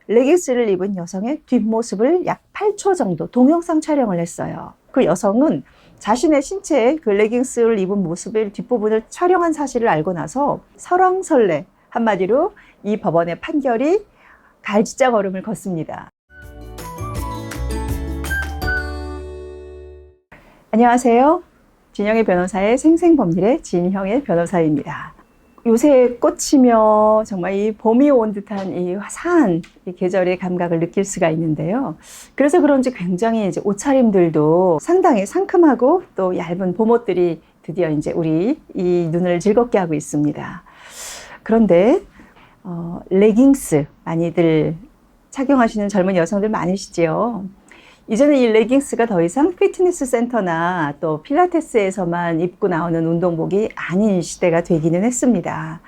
레깅스를 입은 여성의 뒷모습을 약 8초 정도 동영상 촬영을 했어요. 그 여성은 자신의 신체에 그 레깅스를 입은 모습의 뒷부분을 촬영한 사실을 알고 나서 설왕설래, 한마디로 이 법원의 판결이 갈지자 걸음을 걷습니다. 안녕하세요. 진영의 변호사의 생생법률의 진형의 변호사입니다. 요새 꽃이며 정말 이 봄이 온 듯한 이 화사한 이 계절의 감각을 느낄 수가 있는데요. 그래서 그런지 굉장히 이제 옷차림들도 상당히 상큼하고 또 얇은 봄옷들이 드디어 이제 우리 이 눈을 즐겁게 하고 있습니다. 그런데 레깅스 많이들 착용하시는 젊은 여성들 많으시지요. 이제는 이 레깅스가 더 이상 피트니스 센터나 또 필라테스에서만 입고 나오는 운동복이 아닌 시대가 되기는 했습니다.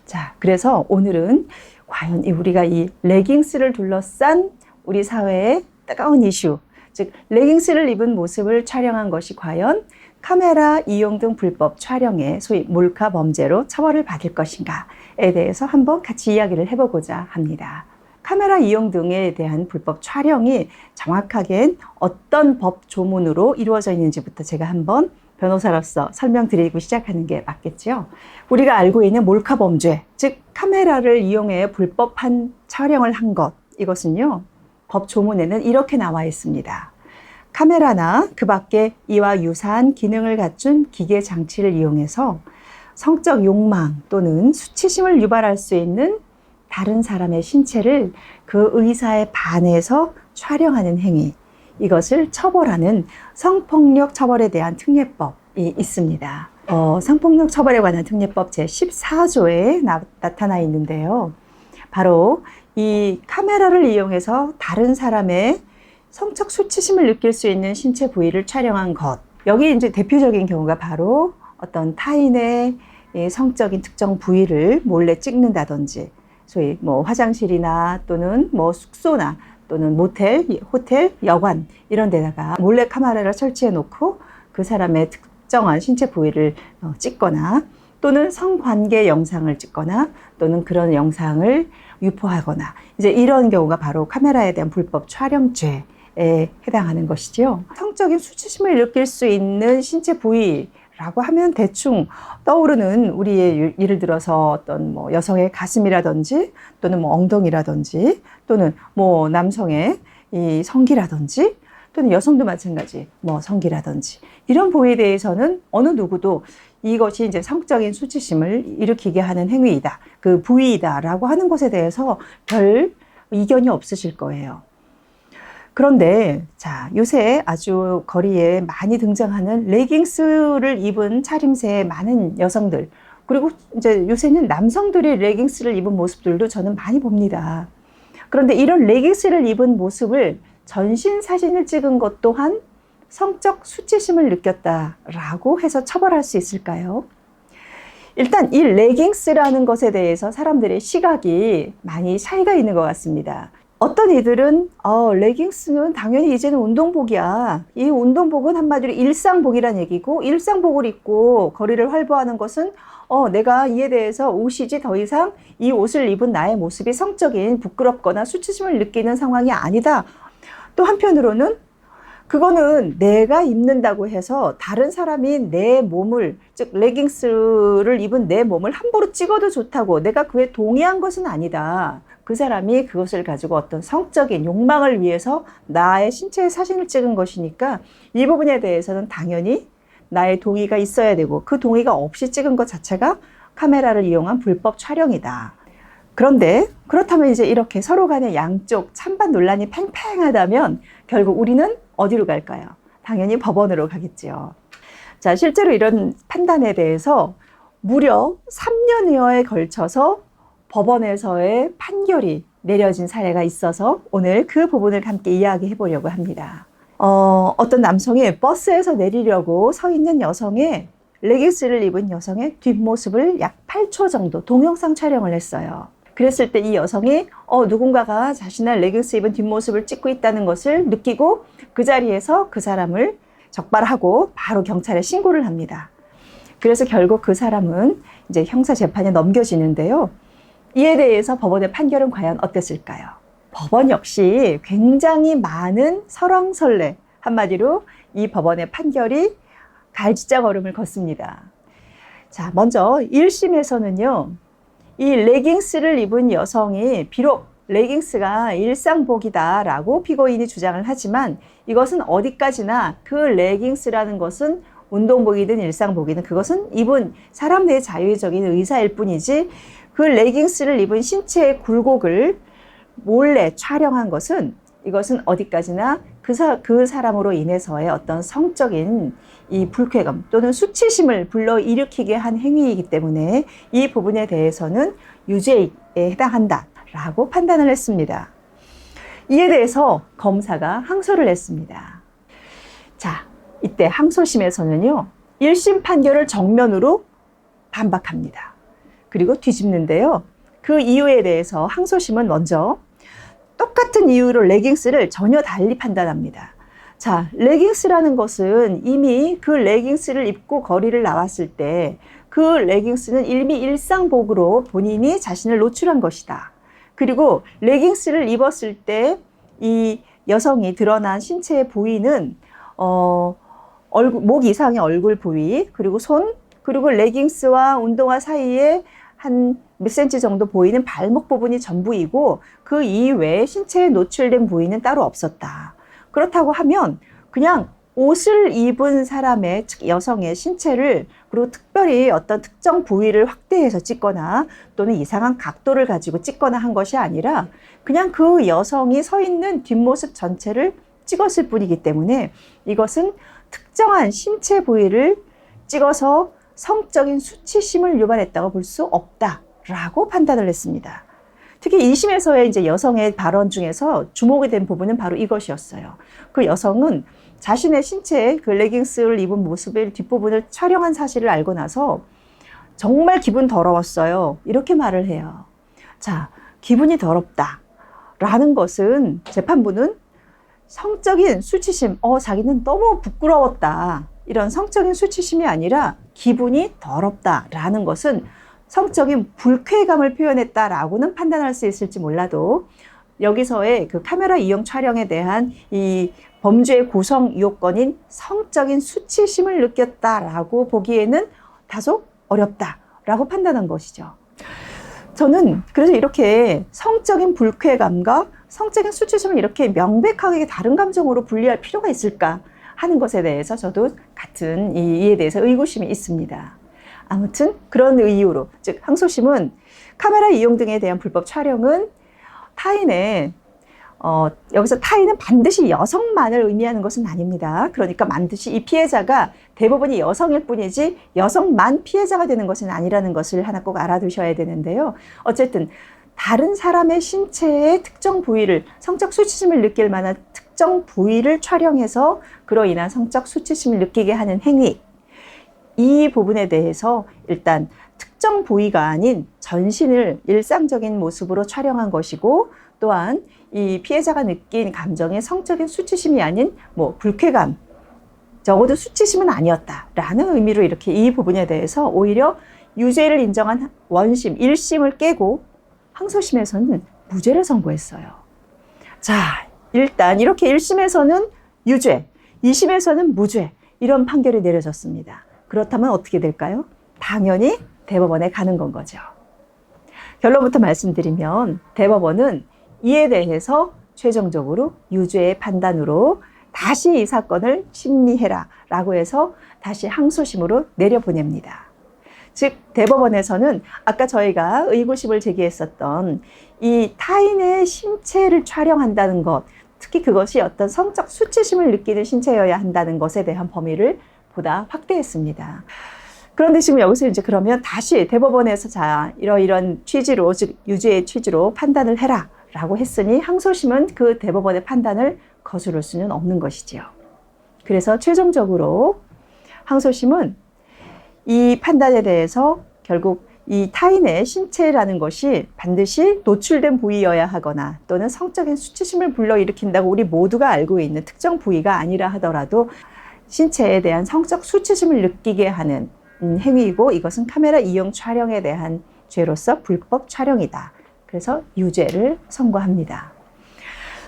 자, 그래서 오늘은 과연 우리가 이 레깅스를 둘러싼 우리 사회의 뜨거운 이슈, 즉 레깅스를 입은 모습을 촬영한 것이 과연 카메라 이용 등 불법 촬영의 소위 몰카 범죄로 처벌을 받을 것인가에 대해서 한번 같이 이야기를 해보고자 합니다. 카메라 이용 등에 대한 불법 촬영이 정확하게 어떤 법 조문으로 이루어져 있는지부터 제가 한번 변호사로서 설명드리고 시작하는 게 맞겠죠. 우리가 알고 있는 몰카 범죄, 즉 카메라를 이용해 불법한 촬영을 한 것, 이것은요 법 조문에는 이렇게 나와 있습니다. 카메라나 그 밖에 이와 유사한 기능을 갖춘 기계 장치를 이용해서 성적 욕망 또는 수치심을 유발할 수 있는 다른 사람의 신체를 그 의사에 반해서 촬영하는 행위, 이것을 처벌하는 성폭력 처벌에 대한 특례법이 있습니다. 성폭력 처벌에 관한 특례법 제14조에 나타나 있는데요. 바로 이 카메라를 이용해서 다른 사람의 성적 수치심을 느낄 수 있는 신체 부위를 촬영한 것. 여기 이제 대표적인 경우가 바로 어떤 타인의 성적인 특정 부위를 몰래 찍는다든지, 소위 뭐 화장실이나 또는 뭐 숙소나 또는 모텔, 호텔, 여관 이런 데다가 몰래 카메라를 설치해 놓고 그 사람의 특정한 신체 부위를 찍거나 또는 성관계 영상을 찍거나 또는 그런 영상을 유포하거나 이제 이런 경우가 바로 카메라에 대한 불법 촬영죄에 해당하는 것이죠. 성적인 수치심을 느낄 수 있는 신체 부위 라고 하면 대충 떠오르는 우리의 예를 들어서 어떤 뭐 여성의 가슴이라든지 또는 뭐 엉덩이라든지 또는 뭐 남성의 이 성기라든지 또는 여성도 마찬가지 뭐 성기라든지 이런 부위에 대해서는 어느 누구도 이것이 이제 성적인 수치심을 일으키게 하는 행위이다, 그 부위이다라고 하는 것에 대해서 별 이견이 없으실 거예요. 그런데 자, 요새 아주 거리에 많이 등장하는 레깅스를 입은 차림새의 많은 여성들, 그리고 이제 요새는 남성들이 레깅스를 입은 모습들도 저는 많이 봅니다. 그런데 이런 레깅스를 입은 모습을 전신 사진을 찍은 것 또한 성적 수치심을 느꼈다라고 해서 처벌할 수 있을까요? 일단 이 레깅스라는 것에 대해서 사람들의 시각이 많이 차이가 있는 것 같습니다. 어떤 이들은 레깅스는 당연히 이제는 운동복이야. 이 운동복은 한마디로 일상복이란 얘기고, 일상복을 입고 거리를 활보하는 것은 내가 이에 대해서 옷이지 더 이상 이 옷을 입은 나의 모습이 성적인 부끄럽거나 수치심을 느끼는 상황이 아니다. 또 한편으로는 그거는 내가 입는다고 해서 다른 사람이 내 몸을, 즉 레깅스를 입은 내 몸을 함부로 찍어도 좋다고 내가 그에 동의한 것은 아니다. 그 사람이 그것을 가지고 어떤 성적인 욕망을 위해서 나의 신체의 사진을 찍은 것이니까 이 부분에 대해서는 당연히 나의 동의가 있어야 되고 그 동의가 없이 찍은 것 자체가 카메라를 이용한 불법 촬영이다. 그런데 그렇다면 이제 이렇게 서로 간의 양쪽 찬반 논란이 팽팽하다면 결국 우리는 어디로 갈까요? 당연히 법원으로 가겠지요. 자, 실제로 이런 판단에 대해서 무려 3년여에 걸쳐서 법원에서의 판결이 내려진 사례가 있어서 오늘 그 부분을 함께 이야기해 보려고 합니다. 어떤 남성이 버스에서 내리려고 서 있는 여성의 레깅스를 입은 여성의 뒷모습을 약 8초 정도 동영상 촬영을 했어요. 그랬을 때 이 여성이 누군가가 자신의 레깅스 입은 뒷모습을 찍고 있다는 것을 느끼고 그 자리에서 그 사람을 적발하고 바로 경찰에 신고를 합니다. 그래서 결국 그 사람은 이제 형사 재판에 넘겨지는데요. 이에 대해서 법원의 판결은 과연 어땠을까요? 법원 역시 굉장히 많은 설왕설래, 한마디로 이 법원의 판결이 갈지자 걸음을 걷습니다. 자, 먼저 1심에서는요, 이 레깅스를 입은 여성이 비록 레깅스가 일상복이다라고 피고인이 주장을 하지만 이것은 어디까지나 그 레깅스라는 것은 운동복이든 일상복이든 그것은 입은 사람 내 자유적인 의사일 뿐이지 그 레깅스를 입은 신체의 굴곡을 몰래 촬영한 것은 이것은 어디까지나 그 사람으로 인해서의 어떤 성적인 이 불쾌감 또는 수치심을 불러일으키게 한 행위이기 때문에 이 부분에 대해서는 유죄에 해당한다라고 판단을 했습니다. 이에 대해서 검사가 항소를 했습니다. 자, 이때 항소심에서는요, 1심 판결을 정면으로 반박합니다. 그리고 뒤집는데요. 그 이유에 대해서 항소심은 먼저 똑같은 이유로 레깅스를 전혀 달리 판단합니다. 자, 레깅스라는 것은 이미 그 레깅스를 입고 거리를 나왔을 때 그 레깅스는 이미 일상복으로 본인이 자신을 노출한 것이다. 그리고 레깅스를 입었을 때 이 여성이 드러난 신체의 부위는 목 이상의 얼굴 부위, 그리고 손, 그리고 레깅스와 운동화 사이에 한 몇 센치 정도 보이는 발목 부분이 전부이고 그 이외에 신체에 노출된 부위는 따로 없었다. 그렇다고 하면 그냥 옷을 입은 사람의, 즉 여성의 신체를, 그리고 특별히 어떤 특정 부위를 확대해서 찍거나 또는 이상한 각도를 가지고 찍거나 한 것이 아니라 그냥 그 여성이 서 있는 뒷모습 전체를 찍었을 뿐이기 때문에 이것은 특정한 신체 부위를 찍어서 성적인 수치심을 유발했다고 볼 수 없다라고 판단을 했습니다. 특히 2심에서의 이제 여성의 발언 중에서 주목이 된 부분은 바로 이것이었어요. 그 여성은 자신의 신체에 그 레깅스를 입은 모습의 뒷부분을 촬영한 사실을 알고 나서 정말 기분 더러웠어요. 이렇게 말을 해요. 자, 기분이 더럽다라는 것은 재판부는 성적인 수치심, 자기는 너무 부끄러웠다. 이런 성적인 수치심이 아니라 기분이 더럽다라는 것은 성적인 불쾌감을 표현했다라고는 판단할 수 있을지 몰라도 여기서의 그 카메라 이용 촬영에 대한 이 범죄의 구성 요건인 성적인 수치심을 느꼈다라고 보기에는 다소 어렵다라고 판단한 것이죠. 저는 그래서 이렇게 성적인 불쾌감과 성적인 수치심을 이렇게 명백하게 다른 감정으로 분리할 필요가 있을까 하는 것에 대해서 저도 같은 이에 대해서 의구심이 있습니다. 아무튼 그런 이유로, 즉 항소심은 카메라 이용 등에 대한 불법 촬영은 타인의 여기서 타인은 반드시 여성만을 의미하는 것은 아닙니다. 그러니까 반드시 이 피해자가 대부분이 여성일 뿐이지 여성만 피해자가 되는 것은 아니라는 것을 하나 꼭 알아두셔야 되는데요. 어쨌든 다른 사람의 신체의 특정 부위를, 성적 수치심을 느낄 만한 특정 부위를 촬영해서 그로 인한 성적 수치심을 느끼게 하는 행위, 이 부분에 대해서 일단 특정 부위가 아닌 전신을 일상적인 모습으로 촬영한 것이고, 또한 이 피해자가 느낀 감정의 성적인 수치심이 아닌 불쾌감, 적어도 수치심은 아니었다라는 의미로 이렇게 이 부분에 대해서 오히려 유죄를 인정한 원심 1심을 깨고 항소심에서는 무죄를 선고했어요. 자, 일단 이렇게 1심에서는 유죄, 2심에서는 무죄, 이런 판결이 내려졌습니다. 그렇다면 어떻게 될까요? 당연히 대법원에 가는 건 거죠. 결론부터 말씀드리면 대법원은 이에 대해서 최종적으로 유죄의 판단으로 다시 이 사건을 심리해라 라고 해서 다시 항소심으로 내려보냅니다. 즉 대법원에서는 아까 저희가 의구심을 제기했었던 이 타인의 신체를 촬영한다는 것, 특히 그것이 어떤 성적 수치심을 느끼는 신체여야 한다는 것에 대한 범위를 보다 확대했습니다. 그런데 지금 여기서 이제 그러면 다시 대법원에서 자, 이런 취지로, 즉 유죄의 취지로 판단을 해라 라고 했으니 항소심은 그 대법원의 판단을 거스를 수는 없는 것이지요. 그래서 최종적으로 항소심은 이 판단에 대해서 결국 이 타인의 신체라는 것이 반드시 노출된 부위여야 하거나 또는 성적인 수치심을 불러일으킨다고 우리 모두가 알고 있는 특정 부위가 아니라 하더라도 신체에 대한 성적 수치심을 느끼게 하는 행위이고, 이것은 카메라 이용 촬영에 대한 죄로서 불법 촬영이다. 그래서 유죄를 선고합니다.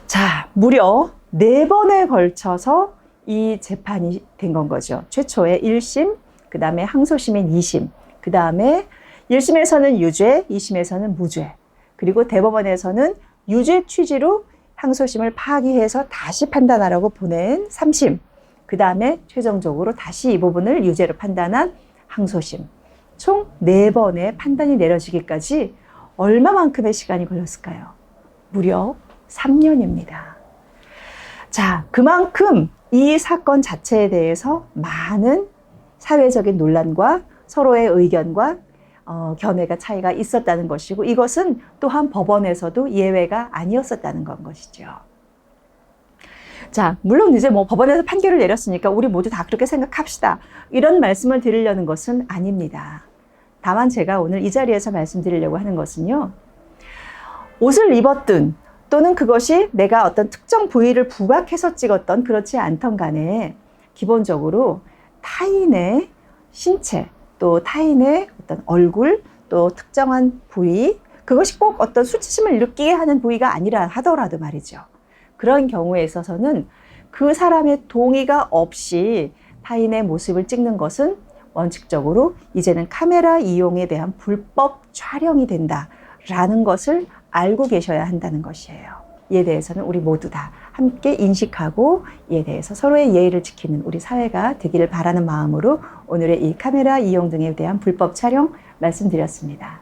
자, 무려 4번에 걸쳐서 이 재판이 된 건 거죠. 최초에 1심, 그 다음에 항소심인 2심, 그 다음에 1심에서는 유죄, 2심에서는 무죄, 그리고 대법원에서는 유죄 취지로 항소심을 파기해서 다시 판단하라고 보낸 3심, 그 다음에 최종적으로 다시 이 부분을 유죄로 판단한 항소심. 총 4번의 판단이 내려지기까지 얼마만큼의 시간이 걸렸을까요? 무려 3년입니다. 자, 그만큼 이 사건 자체에 대해서 많은 사회적인 논란과 서로의 의견과 견해가 차이가 있었다는 것이고, 이것은 또한 법원에서도 예외가 아니었었다는 건 것이죠. 자, 물론 이제 뭐 법원에서 판결을 내렸으니까 우리 모두 다 그렇게 생각합시다, 이런 말씀을 드리려는 것은 아닙니다. 다만 제가 오늘 이 자리에서 말씀드리려고 하는 것은요, 옷을 입었든 또는 그것이 내가 어떤 특정 부위를 부각해서 찍었던 그렇지 않던 간에 기본적으로 타인의 신체, 또 타인의 어떤 얼굴, 또 특정한 부위, 그것이 꼭 어떤 수치심을 느끼게 하는 부위가 아니라 하더라도 말이죠. 그런 경우에 있어서는 그 사람의 동의가 없이 타인의 모습을 찍는 것은 원칙적으로 이제는 카메라 이용에 대한 불법 촬영이 된다라는 것을 알고 계셔야 한다는 것이에요. 이에 대해서는 우리 모두 다 함께 인식하고 이에 대해서 서로의 예의를 지키는 우리 사회가 되기를 바라는 마음으로 오늘의 이 카메라 이용 등에 대한 불법 촬영 말씀드렸습니다.